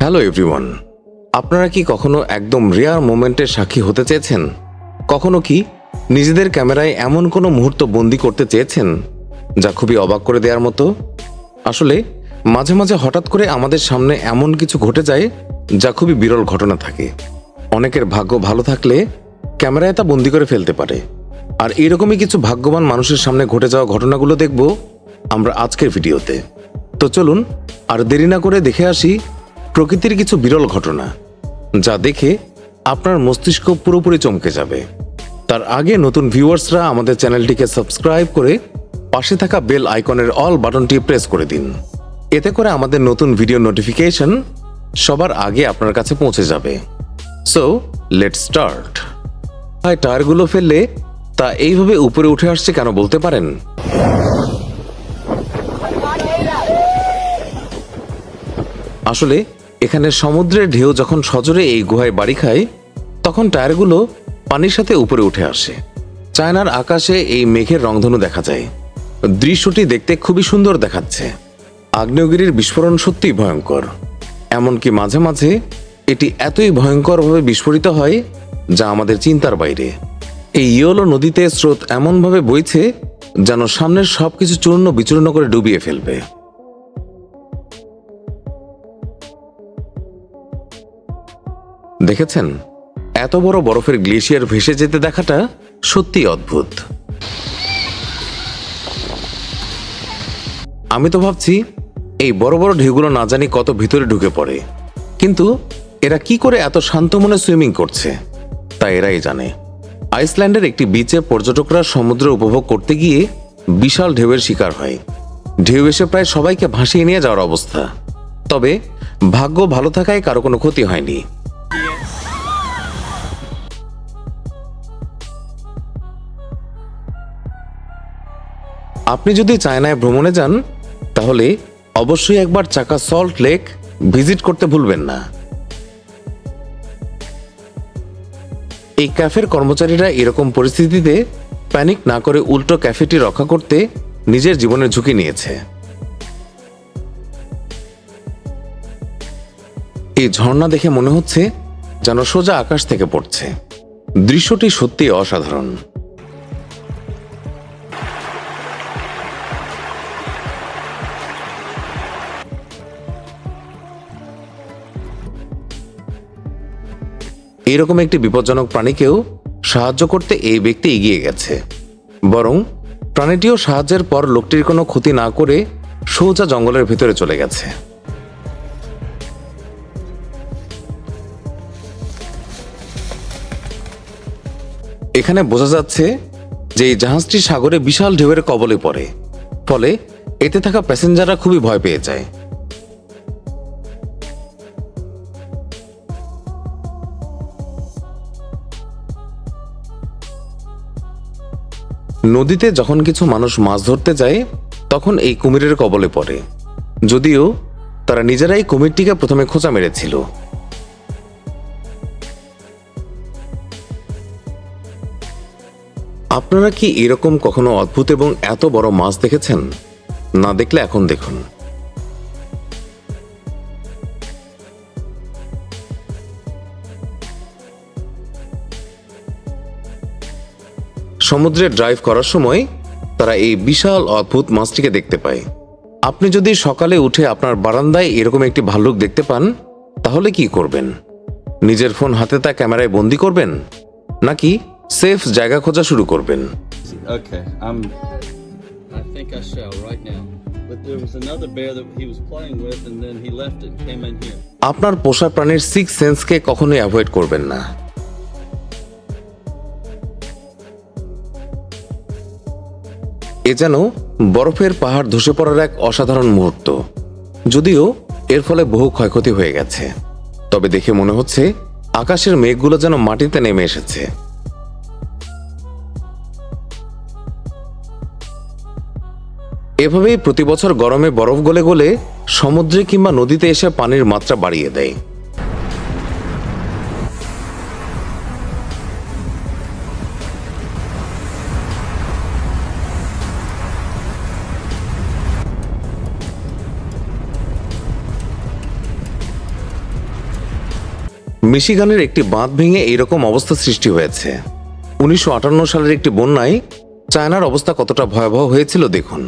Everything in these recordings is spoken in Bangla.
হ্যালো এভরিওয়ান, আপনারা কি কখনো একদম রেয়ার মোমেন্টের সাক্ষী হতে চেয়েছেন? কখনো কি নিজেদের ক্যামেরায় এমন কোনো মুহূর্ত বন্দি করতে চেয়েছেন যা খুবই অবাক করে দেওয়ার মতো? আসলে মাঝে মাঝে হঠাৎ করে আমাদের সামনে এমন কিছু ঘটে যায় যা খুবই বিরল ঘটনা থাকে। অনেকের ভাগ্য ভালো থাকলে ক্যামেরায় তা বন্দি করে ফেলতে পারে। আর এরকমই কিছু ভাগ্যবান মানুষের সামনে ঘটে যাওয়া ঘটনাগুলো দেখব আমরা আজকের ভিডিওতে। তো চলুন আর দেরি না করে দেখে আসি প্রকৃতির কিছু বিরল ঘটনা, যা দেখে আপনার মস্তিষ্ক পুরোপুরি চমকে যাবে। তার আগে নতুন ভিউয়ার্সরা আমাদের চ্যানেলটিকে সাবস্ক্রাইব করে পাশে থাকা বেল আইকনের অল বাটনটি প্রেস করে দিন। এতে করে আমাদের নতুন ভিডিও নোটিফিকেশন সবার আগে আপনার কাছে পৌঁছে যাবে। So let's start. টায়ারগুলো ফেললে তা এইভাবে উপরে উঠে আসছে কেন বলতে পারেন? আসলে এখানে সমুদ্রের ঢেউ যখন সজোরে এই গুহায় বাড়ি খায় তখন টায়ারগুলো পানির সাথে উপরে উঠে আসে। চায়নার আকাশে এই মেঘের রংধনু দেখা যায়। দৃশ্যটি দেখতে খুবই সুন্দর দেখাচ্ছে। আগ্নেয়গিরির বিস্ফোরণ সত্যিই ভয়ঙ্কর। এমনকি মাঝে মাঝে এটি এতই ভয়ঙ্করভাবে বিস্ফোরিত হয় যা আমাদের চিন্তার বাইরে। এই ইয়োলো নদীতে স্রোত এমনভাবে বইছে যেন সামনের সবকিছু চূর্ণ বিচূর্ণ করে ডুবিয়ে ফেলবে। দেখেছেন, এত বড় বরফের গ্লেশিয়ার ভেসে যেতে দেখাটা সত্যি অদ্ভুত। আমি তো ভাবছি এই বড় বড় ঢেউগুলো না জানি কত ভিতরে ঢুকে পড়ে, কিন্তু এরা কি করে এত শান্ত মনে সুইমিং করছে তা এরাই জানে। আইসল্যান্ডের একটি বিচে পর্যটকরা সমুদ্র উপভোগ করতে গিয়ে বিশাল ঢেউয়ের শিকার হয়। ঢেউ এসে প্রায় সবাইকে ভাসিয়ে নিয়ে যাওয়ার অবস্থা। তবে ভাগ্য ভালো থাকায় কারো কোনো ক্ষতি হয়নি। আপনি যদি চায়নায় ভ্রমণে যান তাহলে অবশ্যই একবার চাকা সল্ট লেক ভিজিট করতে ভুলবেন না। এই ক্যাফের কর্মচারীরা এরকম পরিস্থিতিতে প্যানিক না করে উল্টো ক্যাফেটি রক্ষা করতে নিজের জীবনের ঝুঁকি নিয়েছে। এই ঝর্ণা দেখে মনে হচ্ছে যেন সোজা আকাশ থেকে পড়ছে। দৃশ্যটি সত্যি অসাধারণ। এরকম একটি বিপজ্জনক প্রাণীকেও সাহায্য করতে এই ব্যক্তি এগিয়ে গেছে। বরং প্রাণীটিও সাহায্যের পর লোকটির কোনো ক্ষতি না করে সোজা জঙ্গলের ভিতরে চলে গেছে। এখানে বোঝা যাচ্ছে যে এই জাহাজটি সাগরে বিশাল ঢেউয়ের কবলে পড়ে, ফলে এতে থাকা প্যাসেঞ্জাররা খুবই ভয় পেয়ে যায়। নদীতে যখন কিছু মানুষ মাছ ধরতে যায় তখন এই কুমিরের কবলে পড়ে, যদিও তারা নিজেরাই কুমিরটিকে প্রথমে খোঁচা মেরেছিল। আপনারা কি এরকম কখনো অদ্ভুত এবং এত বড় মাছ দেখেছেন? না দেখলে এখন দেখুন। সমুদ্রে ড্রাইভ করার সময় তারা এই বিশাল অদ্ভুত মাছটিকে দেখতে পায়। আপনি যদি সকালে উঠে আপনার বারান্দায় এরকম একটি ভাল্লুক দেখতে পান তাহলে কি করবেন? নিজের ফোন হাতে তা ক্যামেরায় বন্দি করবেন, নাকি সেফ জায়গা খোঁজা শুরু করবেন? Okay, I think I shall right now. But there was another bear that he was playing with, and then he left it and came in here. আপনার পোষা প্রাণীর সিক্স সেন্সকে কখনোই অ্যাভয়েড করবেন না। এ যেন বরফের পাহাড় ধসে পড়ার এক অসাধারণ মুহূর্ত। যদিও এর ফলে বহু ক্ষয়ক্ষতি হয়ে গেছে, তবে দেখে মনে হচ্ছে আকাশের মেঘগুলো যেন মাটিতে নেমে এসেছে। এভাবেই প্রতি বছর গরমে বরফ গলে গলে সমুদ্রে কিংবা নদীতে এসে পানির মাত্রা বাড়িয়ে দেয়। মিশিগানের একটি বাঁধ ভেঙে এইরকম অবস্থা সৃষ্টি হয়েছে। 1958 সালের একটি বন্যায় চায়নার অবস্থা কতটা ভয়াবহ হয়েছিল দেখুন।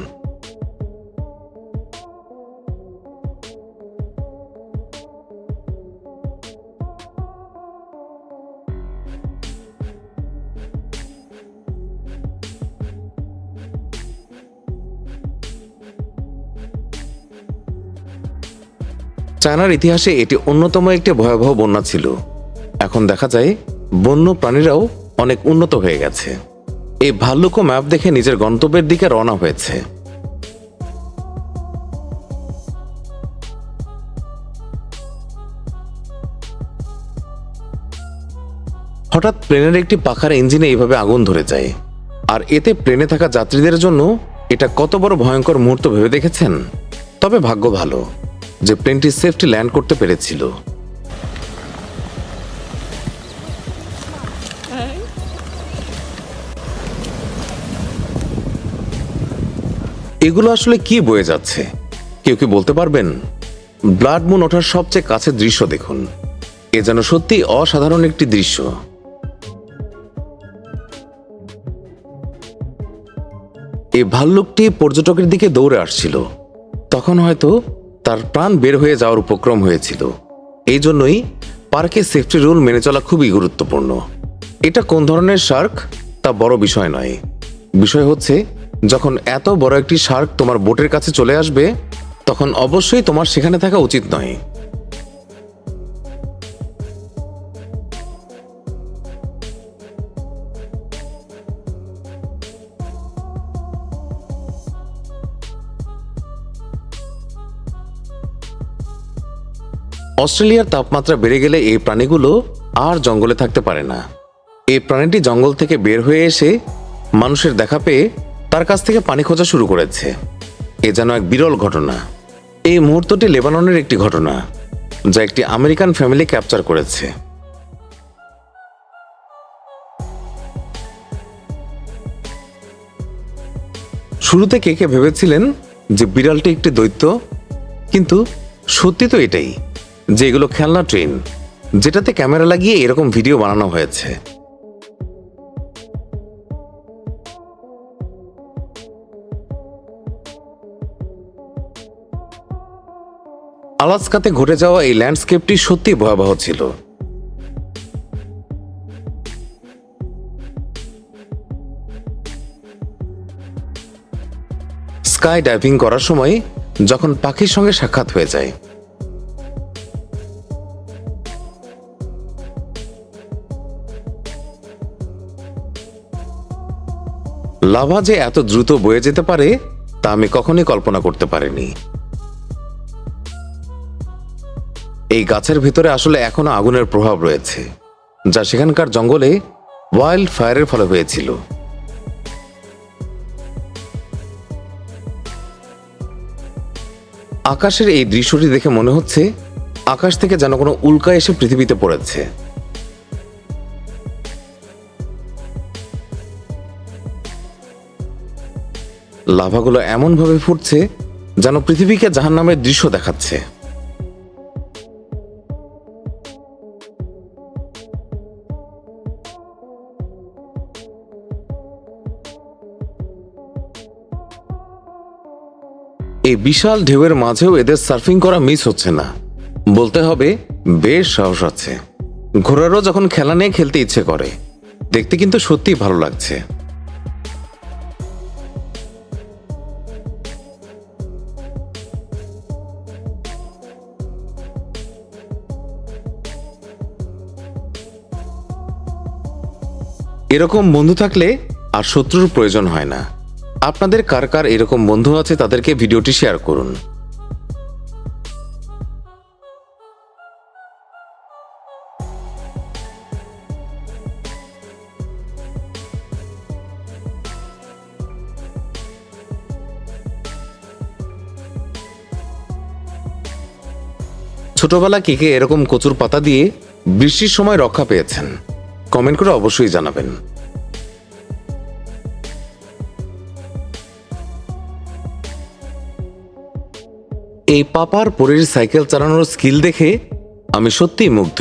চায়নার ইতিহাসে এটি অন্যতম একটি ভয়াবহ বন্যা ছিল। এখন দেখা যায় বন্য প্রাণীরাও অনেক উন্নত হয়ে গেছে। এই ভাল্লুকও ম্যাপ দেখে নিজের গন্তব্যের দিকে রওনা হয়েছে। হঠাৎ প্লেনের একটি পাখার ইঞ্জিনে এইভাবে আগুন ধরে যায়, আর এতে প্লেনে থাকা যাত্রীদের জন্য এটা কত বড় ভয়ঙ্কর মুহূর্ত ভেবে দেখেছেন? তবে ভাগ্য ভালো যে প্লেনটি সেফটি ল্যান্ড করতে পেরেছিল। এগুলো আসলে কি বয়ে যাচ্ছে কেউ কি বলতে পারবেন? ব্লাড মুন ওঠার সবচেয়ে কাছের দৃশ্য দেখুন। এ যেন সত্যি অসাধারণ একটি দৃশ্য। এই ভাল্লুকটি পর্যটকের দিকে দৌড়ে আসছিল। তখন হয়তো তার প্রাণ বের হয়ে যাওয়ার উপক্রম হয়েছিল। এই জন্যই পার্কে সেফটি রুল মেনে চলা খুবই গুরুত্বপূর্ণ। এটা কোন ধরনের শার্ক তা বড় বিষয় নয়, বিষয় হচ্ছে যখন এত বড় একটি শার্ক তোমার বোটের কাছে চলে আসবে তখন অবশ্যই তোমার সেখানে থাকা উচিত নয়। অস্ট্রেলিয়ার তাপমাত্রা বেড়ে গেলে এই প্রাণীগুলো আর জঙ্গলে থাকতে পারে না। এই প্রাণীটি জঙ্গল থেকে বের হয়ে এসে মানুষের দেখা পেয়ে তার কাছ থেকে পানি খোঁজা শুরু করেছে। এ যেন এক বিরল ঘটনা। এই মুহূর্তটি লেবাননের একটি ঘটনা যা একটি আমেরিকান ফ্যামিলি ক্যাপচার করেছে। শুরুতে কে কে ভেবেছিলেন যে বিড়ালটি একটি দৈত্য, কিন্তু সত্যি তো এটাই যে এগুলো খেলনা ট্রেন, যেটাতে ক্যামেরা লাগিয়ে এরকম ভিডিও বানানো হয়েছে। আলাস্কাতে ঘটে যাওয়া এই ল্যান্ডস্কেপটি সত্যি ভয়াবহ ছিল। স্কাই ডাইভিং করার সময় যখন পাখির সঙ্গে সাক্ষাৎ হয়ে যায়, লাভা যে এত দ্রুত বয়ে যেতে পারে তা আমি কখনোই কল্পনা করতে পারিনি। এই গাছের ভিতরে আসলে এখনো আগুনের প্রভাব রয়েছে, যা সেখানকার জঙ্গলে ওয়াইল্ড ফায়ারের ফলে হয়েছিল। আকাশের এই দৃশ্যটি দেখে মনে হচ্ছে আকাশ থেকে যেন কোনো উল্কা এসে পৃথিবীতে পড়েছে। লাভাগুলো এমনভাবে ফুটছে যেন পৃথিবীকে জাহান্নামের দৃশ্য দেখাচ্ছে। এই বিশাল ঢেউয়ের মাঝেও এদের সার্ফিং করা মিস হচ্ছে না, বলতে হবে বেশ সাহস আছে। ঘোড়ারও যখন খেলা নিয়ে খেলতে ইচ্ছে করে, দেখতে কিন্তু সত্যিই ভালো লাগছে। এরকম বন্ধু থাকলে আর শত্রুর প্রয়োজন হয় না। আপনাদের কার কার এরকম বন্ধু আছে তাদেরকে ভিডিওটি শেয়ার করুন। ছোটবেলা কে কে এরকম কচুর পাতা দিয়ে বৃষ্টির সময় রক্ষা পেয়েছেন কমেন্ট করে অবশ্যই জানাবেন। এই পাপার পরীর সাইকেল চালানোর স্কিল দেখে আমি সত্যিই মুগ্ধ।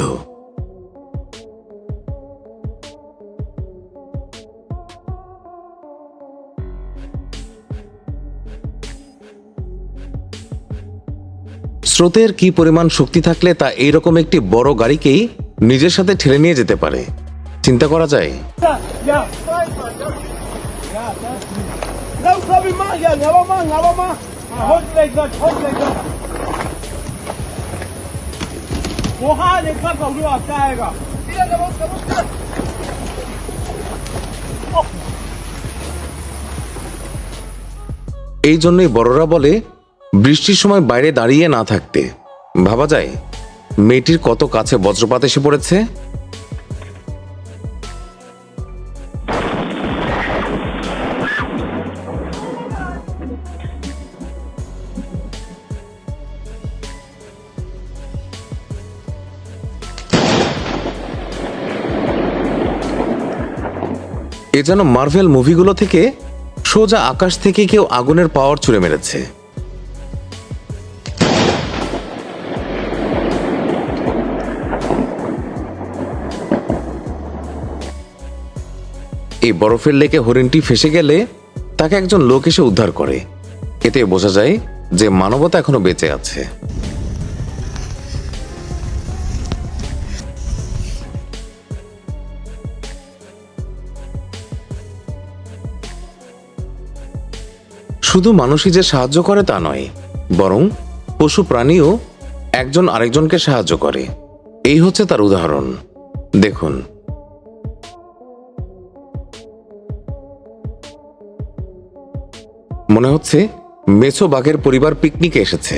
স্রোতের কি পরিমাণ শক্তি থাকলে তা এইরকম একটি বড় গাড়িকেই নিজের সাথে ঠেলে নিয়ে যেতে পারে চিন্তা করা যায়। Ja. Não sabe mais, já. Leva mais. Hold like that. वो हाँ देखा कौन आता हैगा। এই জন্যই বড়রা বলে বৃষ্টির সময় বাইরে দাঁড়িয়ে না থাকতে। ভাবা যায় মেয়েটির কত কাছে বজ্রপাত এসে পড়েছে। এ যেন মার্ভেল মুভিগুলো থেকে সোজা আকাশ থেকে কেউ আগুনের পাওয়ার ছুড়ে মেরেছে। এই বরফের লেকে হরিণটি ফেসে গেলে তাকে একজন লোক এসে উদ্ধার করে। এতে বোঝা যায় যে মানবতা এখনো বেঁচে আছে। শুধু মানুষই যে সাহায্য করে তা নয়, বরং পশু প্রাণীও একজন আরেকজনকে সাহায্য করে। এই হচ্ছে তার উদাহরণ। দেখুন, মনে হচ্ছে মেছো বাঘের পরিবার পিকনিকে এসেছে।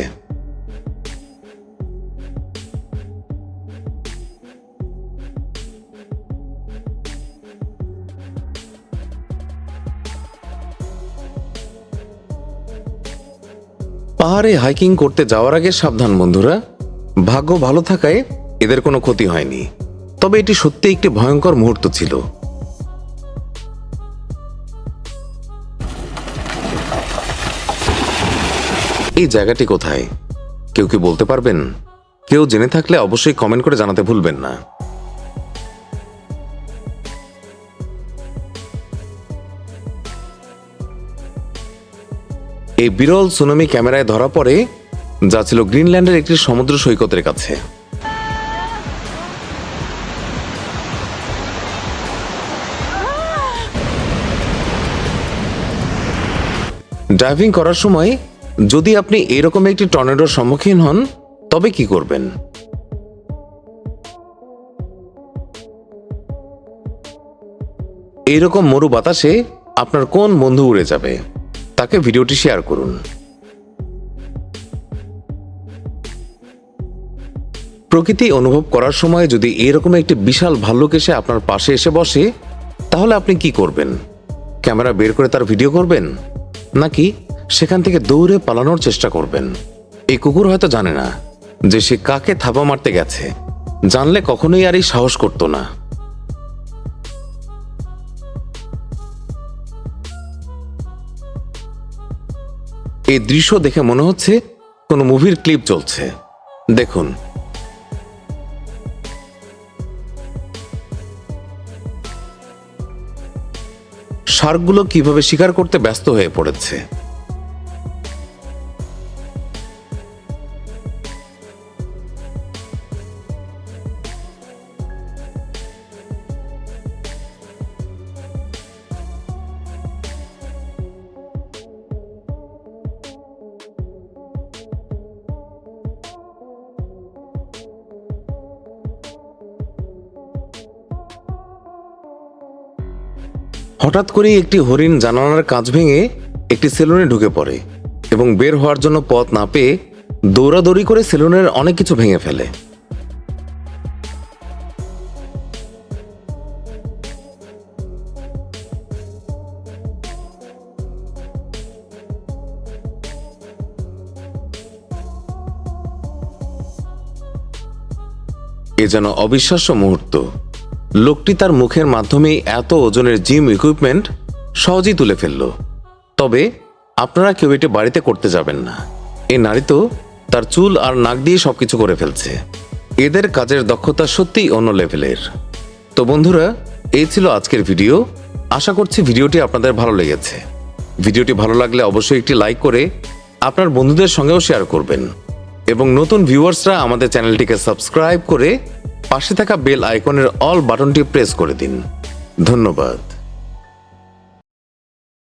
পাহাড়ে হাইকিং করতে যাওয়ার আগে সাবধান বন্ধুরা। ভাগ্য ভালো থাকায় এদের কোনো ক্ষতি হয়নি, তবে এটি সত্যি একটি ভয়ঙ্কর মুহূর্ত ছিল। এই জায়গাটি কোথায় কেউ কি বলতে পারবেন? কেউ জেনে থাকলে অবশ্যই কমেন্ট করে জানাতে ভুলবেন না। এই বিরল সুনামি ক্যামেরায় ধরা পড়ে, যা ছিল গ্রিনল্যান্ডের একটি সমুদ্র সৈকতের কাছে। ডাইভিং করার সময় যদি আপনি এরকম একটি টর্নেডোর সম্মুখীন হন তবে কি করবেন? এইরকম মরু বাতাসে আপনার কোন বন্ধু উড়ে যাবে? তাকে ভিডিওটি শেয়ার করুন। প্রকৃতি অনুভব করার সময় যদি এরকম একটি বিশাল ভাল্লুক এসে আপনার পাশে এসে বসে, তাহলে আপনি কি করবেন? ক্যামেরা বের করে তার ভিডিও করবেন, নাকি সেখান থেকে দৌড়ে পালানোর চেষ্টা করবেন? এই কুকুর হয়তো জানে না যে সে কাকে থাপা মারতে গেছে। জানলে কখনোই আর এই সাহস করত না। এই দৃশ্য দেখে মনে হচ্ছে কোনো মুভির ক্লিপ চলছে। দেখুন, শার্কগুলো কিভাবে শিকার করতে ব্যস্ত হয়ে পড়েছে। হঠাৎ করেই একটি হরিণ জানালার কাঁচ ভেঙে একটি সেলুনে ঢুকে পড়ে এবং বের হওয়ার জন্য পথ না পেয়ে দৌড়াদৌড়ি করে সেলুনের অনেক কিছু ভেঙে ফেলে। এ যেন অবিশ্বাস্য মুহূর্ত। লোকটি তার মুখের মাধ্যমে এত ওজনের জিম ইকুইপমেন্ট সহজেই তুলে ফেলল। তবে আপনারা কেউ এটি বাড়িতে করতে যাবেন না। এই নারী তো তার চুল আর নাক দিয়ে সবকিছু করে ফেলছে। এদের কাজের দক্ষতা সত্যিই অন্য লেভেলের। তো বন্ধুরা, এই ছিল আজকের ভিডিও। আশা করছি ভিডিওটি আপনাদের ভালো লেগেছে। ভিডিওটি ভালো লাগলে অবশ্যই একটি লাইক করে আপনার বন্ধুদের সঙ্গেও শেয়ার করবেন। এবং নতুন ভিউয়ার্সরা আমাদের চ্যানেলটিকে সাবস্ক্রাইব করে পাশে থাকা বেল আইকনের অল বাটনটি প্রেস করে দিন। ধন্যবাদ।